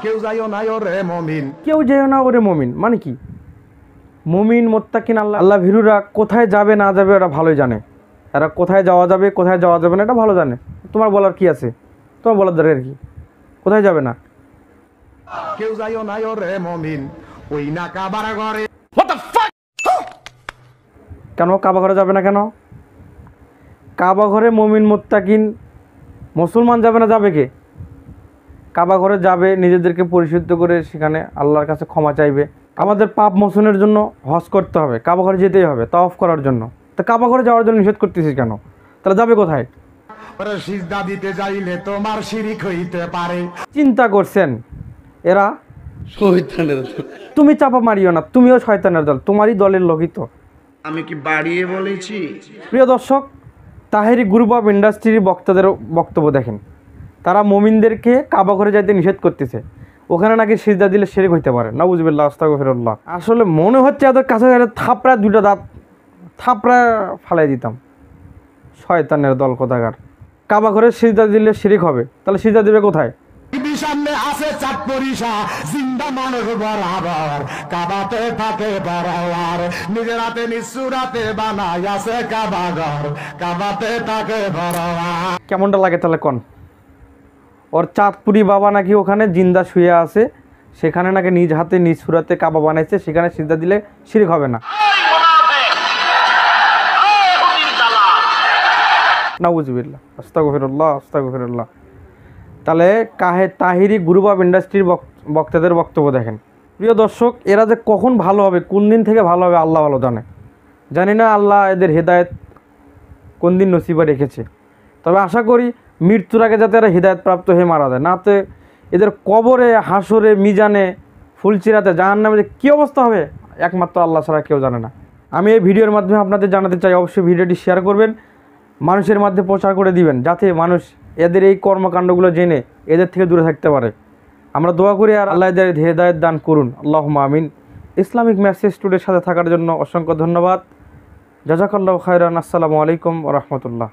কেউ যাইও না ওরে মুমিন, কেউ যেও না ওরে মুমিন মানে কি? মুমিন মুত্তাকিন আল্লাহ ভীরুরা কোথায় যাবে না যাবে ওরা ভালোই জানে। এরা কোথায় যাওয়া যাবে কোথায় যাওয়া যাবে না এটা ভালো জানে। তোমার বলার কি আছে? তোমার বলার দরকার কি? কোথায় যাবে না? কেউ যাইও না ওরে মুমিন ওই না কাবার ঘরে। কেন কাবা ঘরে যাবে না কেন? কাবা ঘরে মুমিন মুত্তাকিন মুসলমান যাবে না, যাবে কে? কাবা ঘরে যাবে নিজেদেরকে পরিশুদ্ধ করে সেখানে আল্লাহর কাছে ক্ষমা চাইবে। আমাদের পাপ মোচনের জন্য হজ করতে হবে, কাবা ঘরে যেতেই হবে তাওয়াফ করার জন্য। তা কাবা ঘরে যাওয়ার জন্য নিষেধ করতেছিস কেন? তাহলে যাবে কোথায়? ওরে সিজদা দিতে যাইলে তোমার শিরিক হইতে পারে। চিন্তা করছেন এরা শয়তানের দল। তুমি চাপা মারিও না, তুমিও শয়তানের দল, তোমারই দলের লোকই তো। আমি কি বাড়িয়ে বলেছি? প্রিয় দর্শক, তাহেরি গ্রুপ অফ ইন্ডাস্ট্রির বক্তাদের বক্তব্য দেখেন। তারা মুমিনদেরকে কাবা ঘরে যাইতে নিষেধ করতেছে, ওখানে নাকি সিজদা দিলে শিরক হইতে পারে। নাউজুবিল্লাহ আস্তাগফিরুল্লাহ। আসলে মনে হচ্ছে এদের কাছে থাপড়া দুটো দাঁত থাপড়া ফালাই দিতাম। শয়তানের দল কোথাকার। কাবা ঘরে সিজদা দিলে শিরক হবে, তাহলে সিজদা দিবে কোথায়? সামনে আছে চাঁদ পরিষা জিন্দা মানুষ বরাবর, কাবাতে থাকে বরাবর, নিজের হাতে নিঃসুরাতে বানাই আছে কাবা ঘর, কাবাতে থাকে বরাবর। কেমনটা লাগে তাহলে কোন? ওর চাঁদপুরি বাবা নাকি ওখানে জিন্দা শুয়ে আছে, সেখানে নাকি নিজ হাতে নিজ সুরাতে কাবা বানাইছে, সেখানে সিজদা দিলে শিরক হবে না। নাউজুবিল্লাহ আস্তাগফিরুল্লাহ আস্তাগফিরুল্লাহ। তাহলে তাহেরি গ্রুপ অফ ইন্ডাস্ট্রির বক্তাদের বক্তব্য দেখেন। প্রিয় দর্শক, এরা যে কখন ভালো হবে, কোন দিন থেকে ভালো হবে আল্লাহ ভালো জানে। জানি না আল্লাহ এদের হেদায়েত কোন দিন নসিবে রেখেছে। তবে আশা করি মৃত্যুর আগে যাতে এরা হৃদায়ত প্রাপ্ত হয়ে মারা যায়, নাতে এদের কবরে হাসরে মিজানে ফুলচিরাতে জাহান্নামে যে কী অবস্থা হবে একমাত্র আল্লাহ ছাড়া কেউ জানে না। আমি এই ভিডিওর মাধ্যমে আপনাদের জানাতে চাই, অবশ্যই ভিডিওটি শেয়ার করবেন, মানুষের মধ্যে প্রচার করে দিবেন, যাতে মানুষ এদের এই কর্মকাণ্ডগুলো জেনে এদের থেকে দূরে থাকতে পারে। আমরা দোয়া করি আর আল্লাহ এদের হেদায়েত দান করুন, আল্লাহুম্মা আমিন। ইসলামিক মেসেজ টুডের সাথে থাকার জন্য অসংখ্য ধন্যবাদ। জাযাকাল্লাহু খায়রান। আসসালামু আলাইকুম ওয়া রাহমাতুল্লাহ।